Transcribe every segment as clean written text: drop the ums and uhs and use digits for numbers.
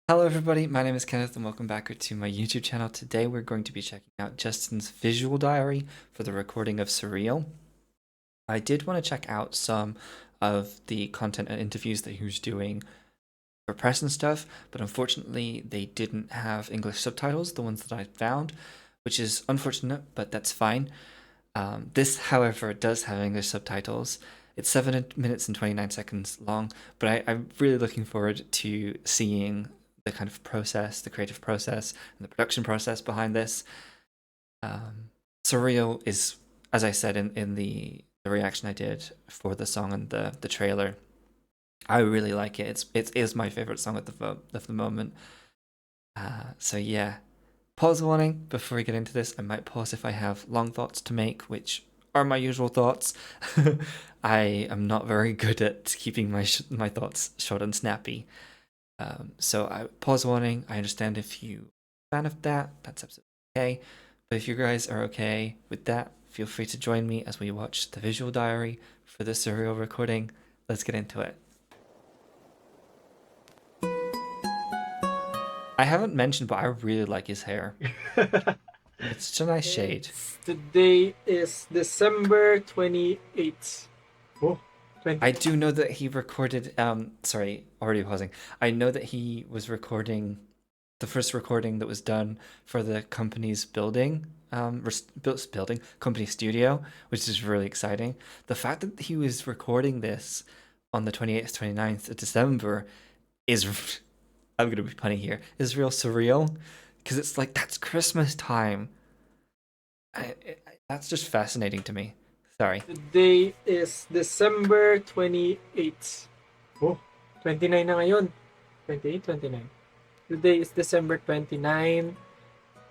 Hello everybody, my name is Kenneth and welcome back to my YouTube channel. Today we're going to be checking out Justin's visual diary for the recording of Surreal. I did want to check out some of the content and interviews that he was doing for press and stuff, but unfortunately they didn't have English subtitles, the ones that I found, which is unfortunate, but that's fine. This, however, does have English subtitles. It's 7 minutes and 29 seconds long, but I'm really looking forward to seeing the kind of process, the creative process, and the production process behind this. Surreal is, as I said in the reaction I did for the song and the trailer, I really like it. It is my favorite song at the moment. So yeah, pause warning before we get into this. I might pause if I have long thoughts to make, which are my usual thoughts. I am not very good at keeping my thoughts short and snappy. So I pause warning. I understand if you are a fan of that, that's absolutely okay. But if you guys are okay with that, feel free to join me as we watch the visual diary for the surreal recording. Let's get into it. I haven't mentioned, but I really like his hair. It's such a nice shade. Today is December 28th. Oh, 20. I do know that he recorded, sorry, already pausing. I know that he was recording the first recording that was done for the company's building, company studio, which is really exciting. The fact that he was recording this on the 28th, 29th of December is, I'm going to be punny here, is real surreal because it's like, that's Christmas time. That's just fascinating to me. Sorry. Today is December 28th. Oh, 29 na ngayon. 28, 29. Today is December 29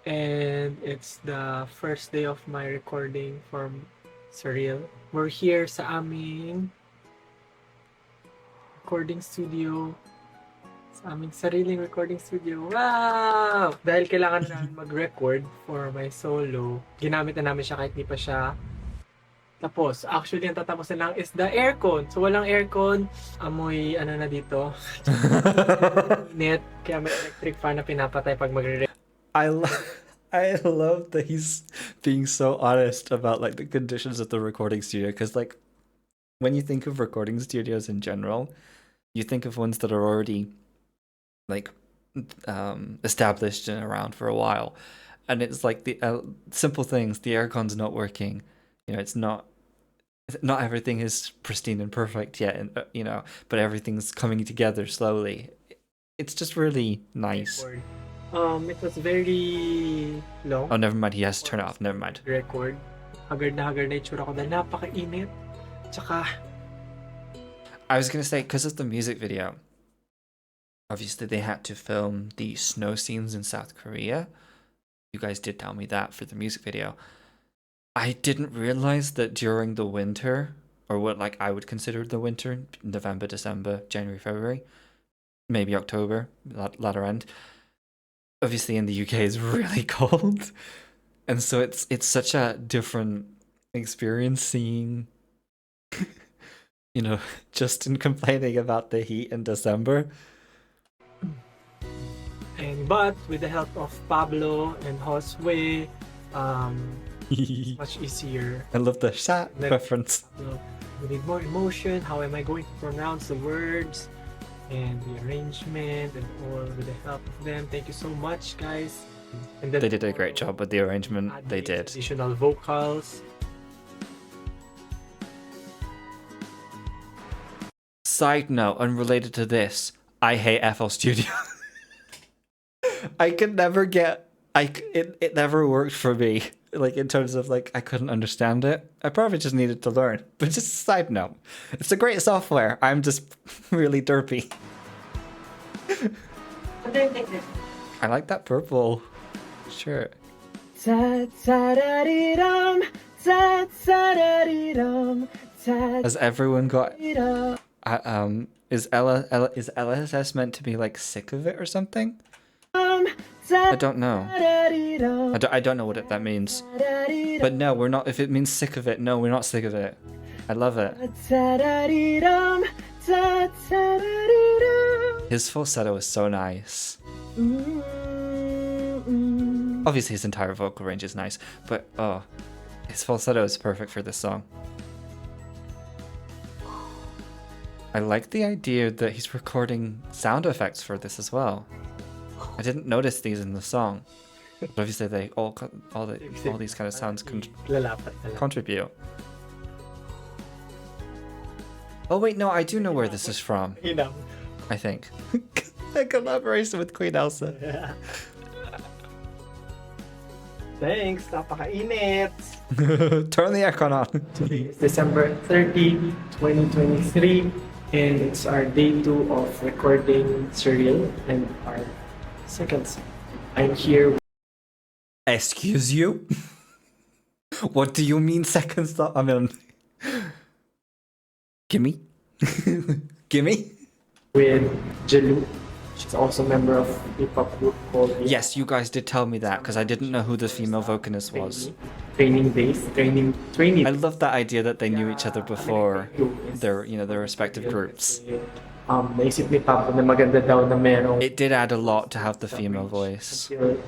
and it's the first day of my recording from Surreal. We're here sa aming recording studio. Sa aming sariling recording studio. Wow! Dahil kailangan na mag-record for my solo, ginamit na namin siya kahit di pa siya tapos. Actually, ang tatapos na lang is the aircon. So, walang aircon. Amoy, ano na dito. Net. Kaya may electric fan na pinapatay pag magre-record. I love that he's being so honest about like the conditions of the recording studio, because like when you think of recording studios in general, you think of ones that are already like established and around for a while, and it's like the simple things. The aircon's not working, you know. It's not everything is pristine and perfect yet, and you know, but everything's coming together slowly. It's just really nice. It was very long. Oh, never mind. He has to turn it off. Never mind. Record. Haggard na itsura ko dahil napakainit. Tsaka, I was gonna say, because of the music video, obviously they had to film the snow scenes in South Korea. You guys did tell me that for the music video. I didn't realize that during the winter, or what like I would consider the winter, November, December, January, February, maybe October, latter end. Obviously in the UK is really cold, and so it's such a different experience seeing, you know, Justin complaining about the heat in December. but with the help of Pablo and Josue, it's much easier. I love the shot reference. We need more emotion. How am I going to pronounce the words and the arrangement and all with the help of them? Thank you so much, guys. And then They did a great job with the arrangement. add They these did. additional vocals. Side note, unrelated to this, I hate FL Studio. I could never get. It never worked for me. Like in terms of like I couldn't understand it. I probably just needed to learn. But just a side note, it's a great software. I'm just really derpy. I like that purple shirt. Has everyone got? Is LSS meant to be like sick of it or something? I don't know. I don't know what that means. But no, we're not. If it means sick of it, no, we're not sick of it. I love it. His falsetto is so nice. Obviously, his entire vocal range is nice, but oh, his falsetto is perfect for this song. I like the idea that he's recording sound effects for this as well. I didn't notice these in the song, but obviously they all these kind of sounds Lalapat na lang. contribute. Oh wait, no, I do know where this is from. Inam. I think. A collaboration with Queen Elsa. Thanks, napakainit! Turn the aircon on. Today is December 30, 2023, and it's our day 2 of recording Surreal and our second song. I'm here. Excuse you? What do you mean second stop? I mean, gimme? Gimme? With Jalu. She's also a member of a hip-hop group called Yes, you guys did tell me that because I didn't know who the female vocalist was. Training Days. Training. I love that idea that they knew each other before their respective groups. Naisip ni Papa na maganda daw na merong It did add a lot to have the female voice. I'm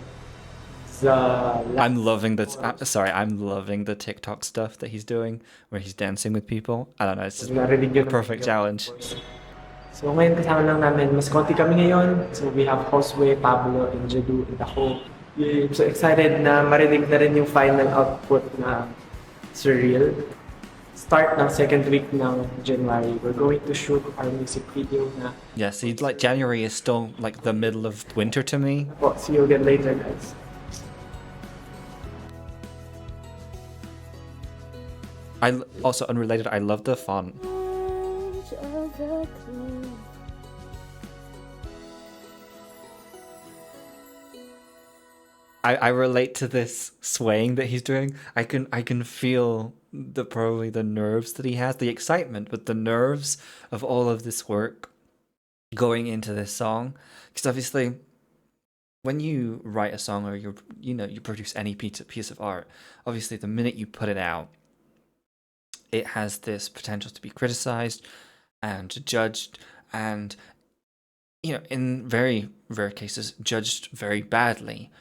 I'm loving the TikTok stuff that he's doing where he's dancing with people. I don't know, it's just a perfect challenge. So ngayon kasama lang namin, mas konti kami ngayon. So we have Josue, Pablo, and Jadu, and ako. I'm so excited na marinig na rin yung final output na Surreal. Start ng second week ng January, we're going to shoot our music video na. Yeah, see, like January is still like the middle of winter to me. Oh, see you again later, guys. Also unrelated, I love the font. I relate to this swaying that he's doing. I can feel probably the nerves that he has, the excitement, but the nerves of all of this work going into this song. Because obviously, when you write a song or you produce any piece of art, obviously the minute you put it out, it has this potential to be criticized and judged, and in very rare cases, judged very badly.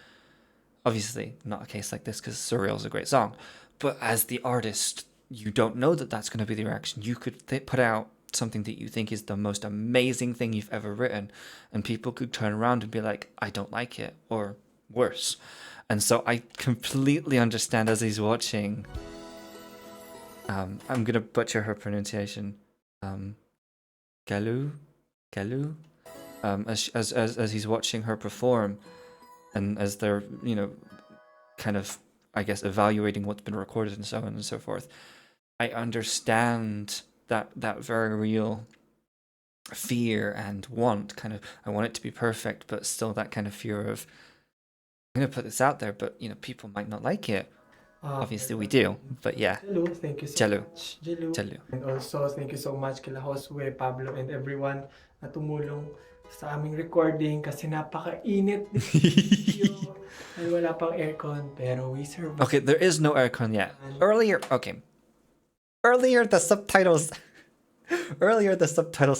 Obviously, not a case like this because Surreal is a great song. But as the artist, you don't know that that's going to be the reaction. You could put out something that you think is the most amazing thing you've ever written, and people could turn around and be like, I don't like it, or worse. And so I completely understand as he's watching. I'm going to butcher her pronunciation. Galu? As he's watching her perform. And as they're, kind of, I guess, evaluating what's been recorded and so on and so forth, I understand that very real fear and want, kind of, I want it to be perfect, but still that kind of fear of, I'm going to put this out there, but, people might not like it. Obviously we do, but yeah. Jalu, thank you so Jalu. much. Jalu. Jalu. And also, thank you so much kila Josue, Pablo, and everyone na tumulong sa aming recording kasi napakainit dito. Ay wala pang aircon, pero we survived. Okay, there is no aircon yet. Earlier the subtitles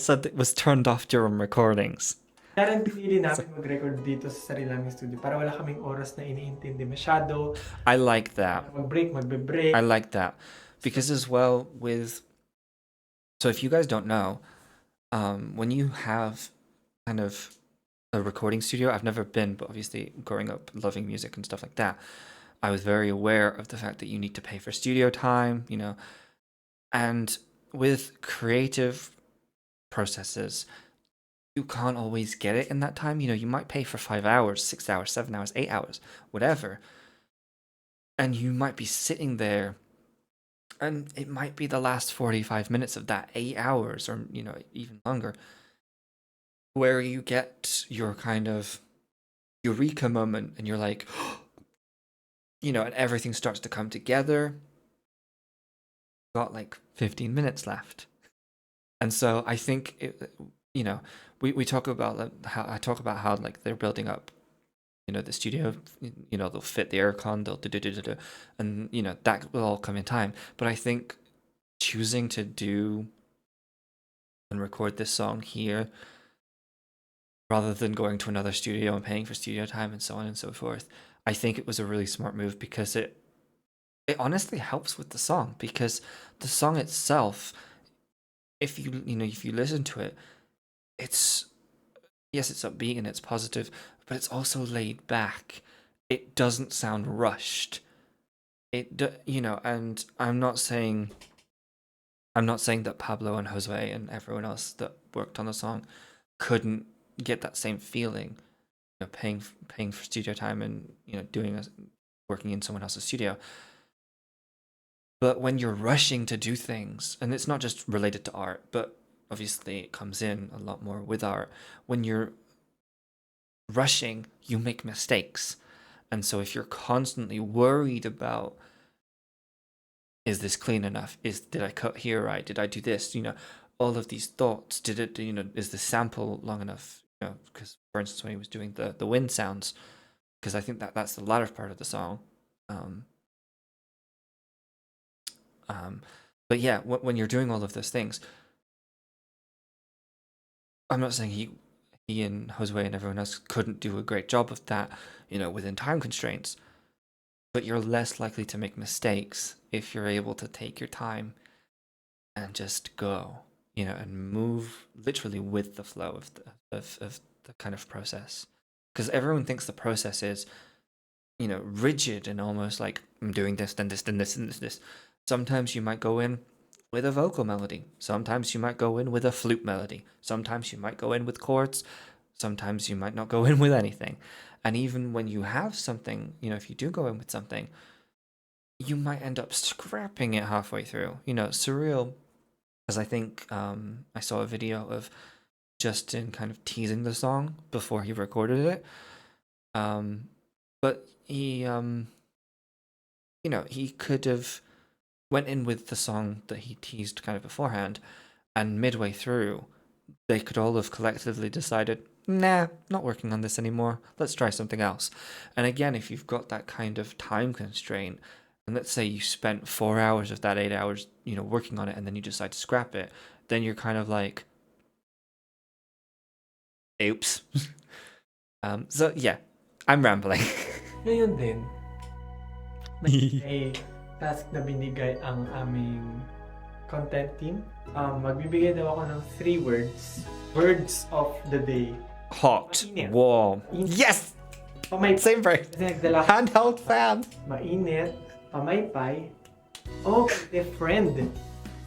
said it was turned off during recordings. Kaya rin pinili namin mag-record dito sa sarili naming studio para wala kaming oras na iniintindi masyado. I like that. Magbe-break. I like that. Because as well so if you guys don't know, when you have kind of a recording studio, I've never been, but obviously growing up loving music and stuff like that, I was very aware of the fact that you need to pay for studio time, and with creative processes, you can't always get it in that time. You might pay for 5 hours, 6 hours, 7 hours, 8 hours, whatever. And you might be sitting there and it might be the last 45 minutes of that 8 hours or, even longer, where you get your kind of eureka moment and you're like, and everything starts to come together. Got like 15 minutes left. And so I think, we talk about how like they're building up, the studio, they'll fit the aircon, they'll and, that will all come in time. But I think choosing to do and record this song here rather than going to another studio and paying for studio time and so on and so forth. I think it was a really smart move because it honestly helps with the song, because the song itself, if if you listen to it, it's, yes, it's upbeat and it's positive, but it's also laid back. It doesn't sound rushed. And I'm not saying that Pablo and Jose and everyone else that worked on the song couldn't get that same feeling, paying for studio time and working in someone else's studio. But when you're rushing to do things, and it's not just related to art, but obviously it comes in a lot more with art. When you're rushing, you make mistakes. And so if you're constantly worried about, is this clean enough? Did I cut here right? Did I do this? All of these thoughts. Did it? Is the sample long enough? Because for instance, when he was doing the wind sounds, because I think that's the latter part of the song. Um, but yeah, when you're doing all of those things, I'm not saying he and Josue and everyone else couldn't do a great job of that, within time constraints. But you're less likely to make mistakes if you're able to take your time and just go, and move literally with the flow of the kind of process. Because everyone thinks the process is, rigid and almost like, I'm doing this, then this, then this, and this. Sometimes you might go in with a vocal melody. Sometimes you might go in with a flute melody. Sometimes you might go in with chords. Sometimes you might not go in with anything. And even when you have something, if you do go in with something, you might end up scrapping it halfway through. Surreal, as I think I saw a video of Justin kind of teasing the song before he recorded it. But he could have went in with the song that he teased kind of beforehand, and midway through, they could all have collectively decided, nah, not working on this anymore. Let's try something else. And again, if you've got that kind of time constraint, and let's say you spent 4 hours of that 8 hours, working on it, and then you decide to scrap it, then you're kind of like, oops. So yeah, I'm rambling. Ngayon din, may task na binigay ang aming content team. Magbibigay daw ako ng 3 words. Words of the day. Hot, Mainit. warm. Mainit. Yes! Pamaypay. Same phrase. Kasi nagdala ko. Handheld fan. Mainit, pamaypay, o friend.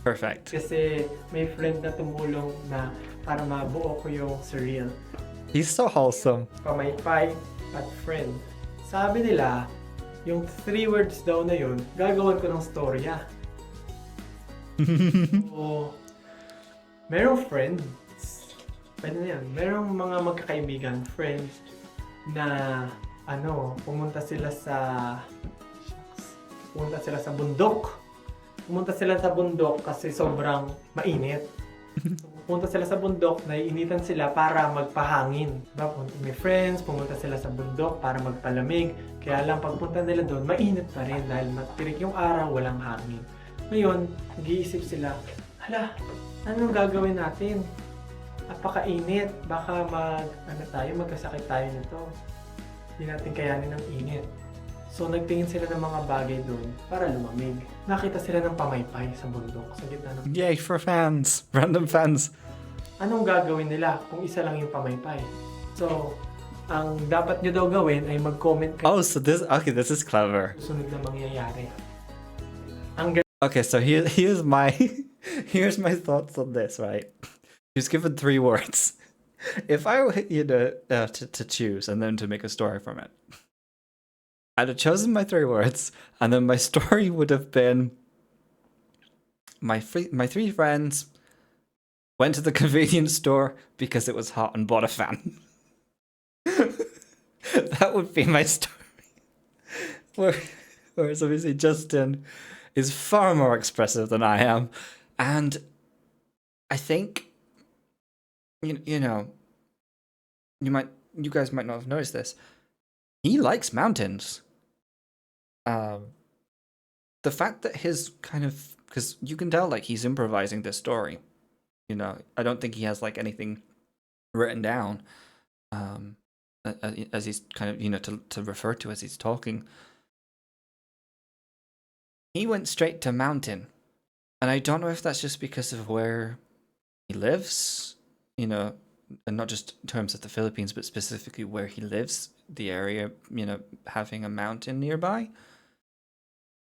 Perfect. Kasi may friend na tumulong na para mabuo ko yung surreal. He's so wholesome. Pamaypay at friend. Sabi nila, yung 3 words daw na yun, gagawan ko ng storya. So, merong friends, pwede na yan, merong mga magkakaibigan, friends, na pumunta sila sa bundok. Pumunta sila sa bundok kasi sobrang mainit. Pumunta sila sa bundok, naiinitan sila para magpahangin. May friends, pumunta sila sa bundok para magpalamig. Kaya lang pagpunta nila doon, mainit pa rin dahil matirik yung araw, walang hangin. Ngayon, nag-iisip sila, hala, anong gagawin natin? Napakainit, baka magkasakit tayo nito. Hindi natin kayanin ng init. So nagtingin sila ng mga bagay doon para lumamig. Nakita sila ng pamaypay sa bundok, sa gitna ng... Yay for fans. Random fans. Anong gagawin nila kung isa lang yung pamaypay? So, ang dapat nyo daw gawin ay mag-comment kayo. Oh, so this is clever. Susunod na mangyayari. Okay, so here's my here's my thoughts on this, right? He was given 3 words. If I were to choose and then to make a story from it, I'd have chosen my 3 words, and then my story would have been my 3 friends went to the convenience store because it was hot and bought a fan. That would be my story. Whereas obviously Justin is far more expressive than I am, and I think you guys might not have noticed this. He likes mountains. The fact that his kind of, because you can tell like he's improvising this story. I don't think he has like anything written down. as he's kind of, to refer to as he's talking. He went straight to mountain. And I don't know if that's just because of where he lives, and not just in terms of the Philippines, but specifically where he lives, the area, having a mountain nearby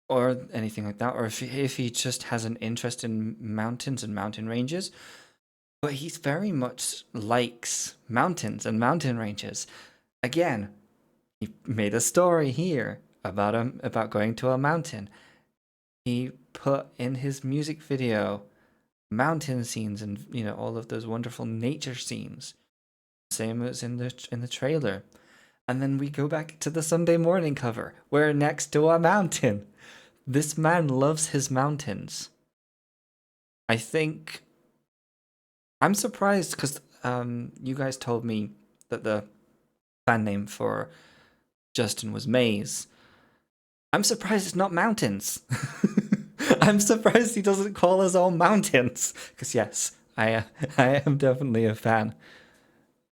or anything like that, or if he just has an interest in mountains and mountain ranges. But he very much likes mountains and mountain ranges. Again, he made a story here about going to a mountain. He put in his music video mountain scenes and all of those wonderful nature scenes, same as in the trailer. And then we go back to the Sunday morning cover. We're next to a mountain. This man loves his mountains. I think I'm surprised because you guys told me that the fan name for Justin was Maze. I'm surprised it's not mountains. I'm surprised he doesn't call us all mountains. Because yes, I am definitely a fan,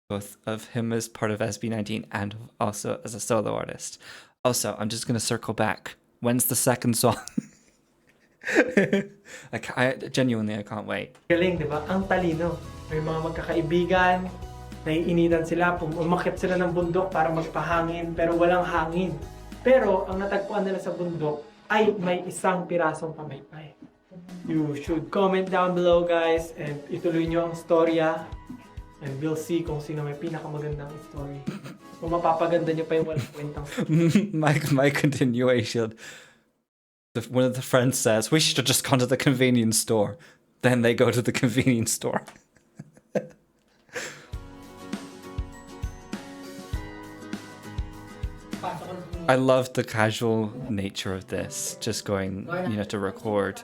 both of him as part of SB19 and also as a solo artist. Also, I'm just gonna circle back. When's the second song? I genuinely, I can't wait. Galing, di ba? Ang talino. May mga magkakaibigan, naiinitan sila, umakyat sila ng bundok para magpahangin, pero walang hangin. Pero ang natagpuan nila sa bundok ay may isang pirasong pamaypay. You should comment down below, guys, and ituloy nyo ang storya. And we'll see kung sino may pinakamagandang story. Kung mapapaganda nyo pa yung walang kwentang my continuation. One of the friends says, we should have just gone to the convenience store. Then they go to the convenience store. I love the casual nature of this. Just going, to record.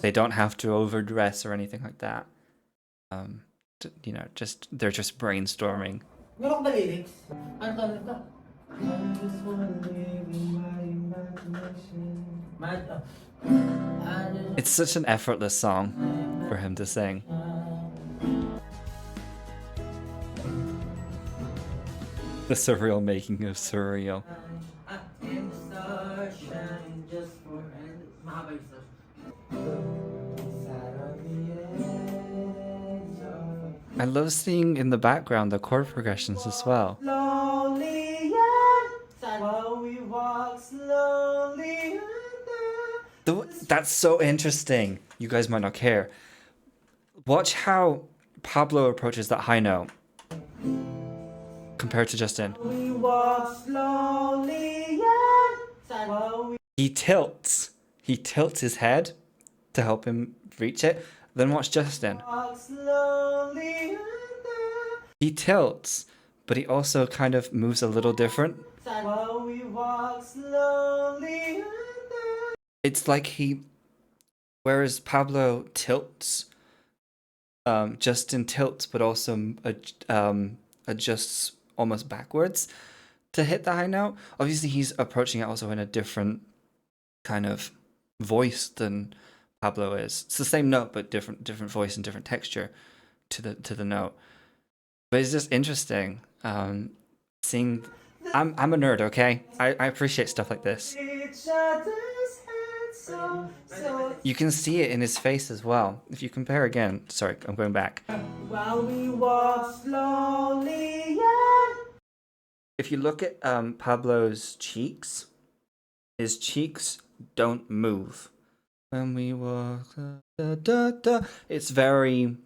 They don't have to overdress or anything like that. They're just brainstorming. Meron ba lyrics? Ano to? It's such an effortless song for him to sing. The surreal making of surreal. I love seeing in the background the chord progressions as well. That's so interesting. You guys might not care. Watch how Pablo approaches that high note compared to Justin. He tilts his head to help him reach it. Then watch Justin. He tilts, but he also kind of moves a little different. It's like whereas Pablo tilts, Justin tilts, but also adjusts almost backwards to hit the high note. Obviously, he's approaching it also in a different kind of voice than Pablo is. It's the same note, but different voice and different texture to the note. But it's just interesting seeing. I'm a nerd, okay? I appreciate stuff like this. You can see it in his face as well. If you compare again, sorry, I'm going back. While we walk slowly. If you look at Pablo's cheeks, his cheeks don't move. When we walk, it's very.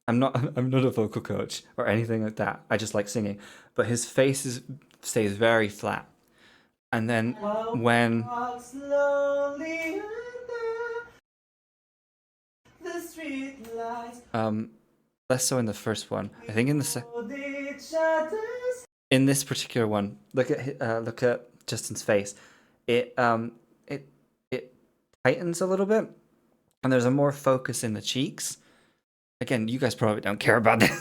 I'm not a vocal coach or anything like that. I just like singing, but his face stays very flat. And then when less so in the first one. I think in this particular one, look at Justin's face. It tightens a little bit, and there's a more focus in the cheeks. Again, you guys probably don't care about that,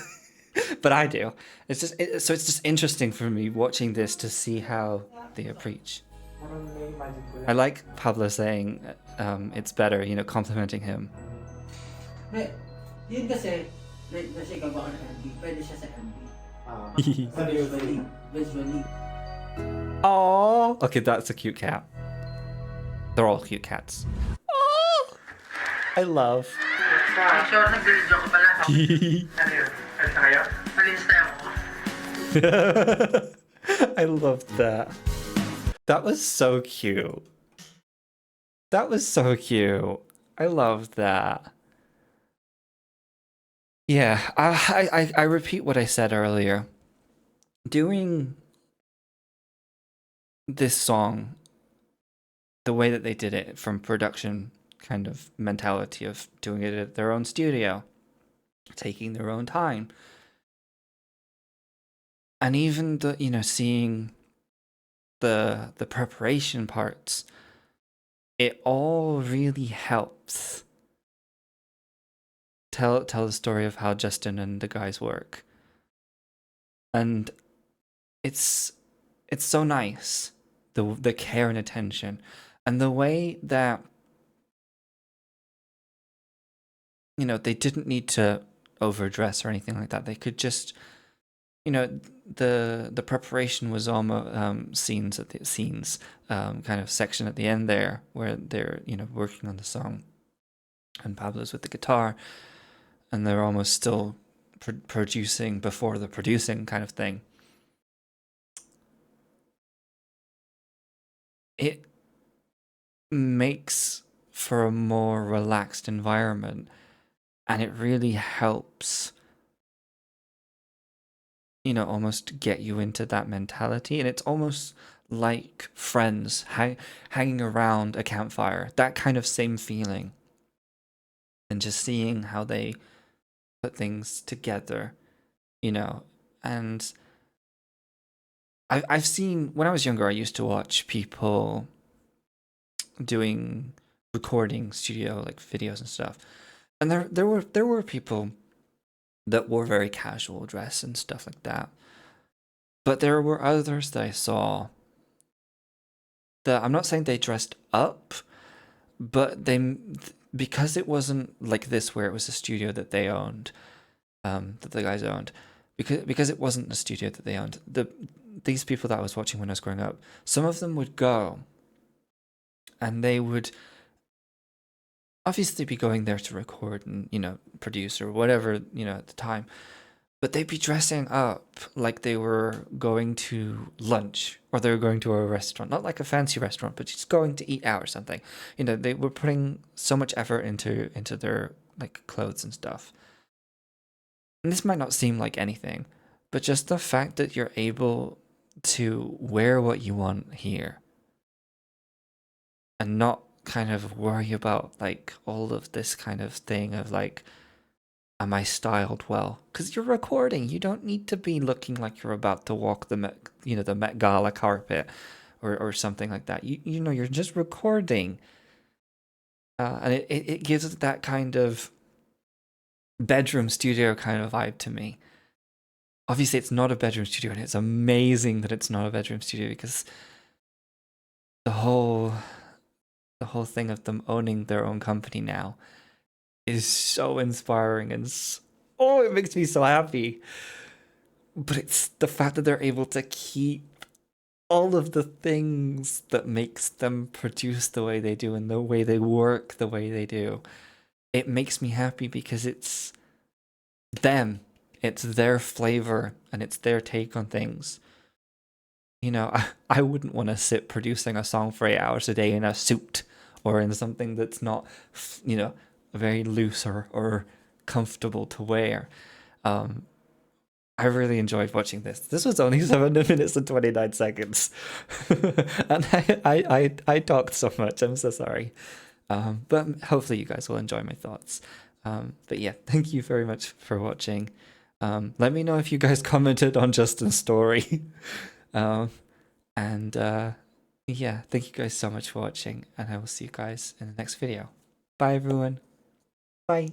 but I do. It's just interesting for me watching this to see how they approach. I like Pablo saying it's better, complimenting him. Yun kasi, like, kasi gagawa ng MV, pwede siya sa MV. Visually. Visually. Oh, okay, that's a cute cat. They're all cute cats. Oh, I love. Sure, nag-video ko pala. Ano yun? Alis na kayo? Alis na ako. I loved that. That was so cute. That was so cute. I loved that. Yeah, I repeat what I said earlier. Doing this song, the way that they did it from production kind of mentality of doing it at their own studio, taking their own time, and even the seeing the preparation parts, it all really helps tell the story of how Justin and the guys work. And it's so nice, the care and attention, and the way that they didn't need to overdress or anything like that. They could just the preparation was almost scenes kind of section at the end there where they're working on the song, and Pablo's with the guitar, and they're almost still producing before the producing kind of thing. It makes for a more relaxed environment, and it really helps almost get you into that mentality. And it's almost like friends hanging around a campfire, that kind of same feeling, and just seeing how they put things together, and I've seen, when I was younger, I used to watch people doing recording studio like videos and stuff, and there were people that wore very casual dress and stuff like that, but there were others that I saw that, I'm not saying they dressed up, but because it wasn't like this where it was a studio that they owned, that the guys owned, because it wasn't a studio that they owned, these people that I was watching when I was growing up, some of them would go and they would obviously be going there to record and produce or whatever at the time, but they'd be dressing up like they were going to lunch or they were going to a restaurant, not like a fancy restaurant, but just going to eat out or something. They were putting so much effort into their like clothes and stuff. And this might not seem like anything, but just the fact that you're able to wear what you want here and not kind of worry about like all of this kind of thing of like, am I styled well? Because you're recording, you don't need to be looking like you're about to walk the Met Gala carpet or something like that. You're just recording, and it gives it that kind of bedroom studio kind of vibe to me. Obviously, it's not a bedroom studio, and it's amazing that it's not a bedroom studio, because the whole thing of them owning their own company now is so inspiring, and it makes me so happy. But it's the fact that they're able to keep all of the things that makes them produce the way they do and the way they work the way they do. It makes me happy because it's them. It's their flavor and it's their take on things. I wouldn't want to sit producing a song for 8 hours a day in a suit or in something that's not, very loose or comfortable to wear. I really enjoyed watching this. This was only 7 minutes and 29 seconds. And I talked so much. I'm so sorry. But hopefully you guys will enjoy my thoughts. But yeah, thank you very much for watching. Let me know if you guys commented on Justin's story. Yeah, thank you guys so much for watching, and I will see you guys in the next video. Bye everyone. Bye.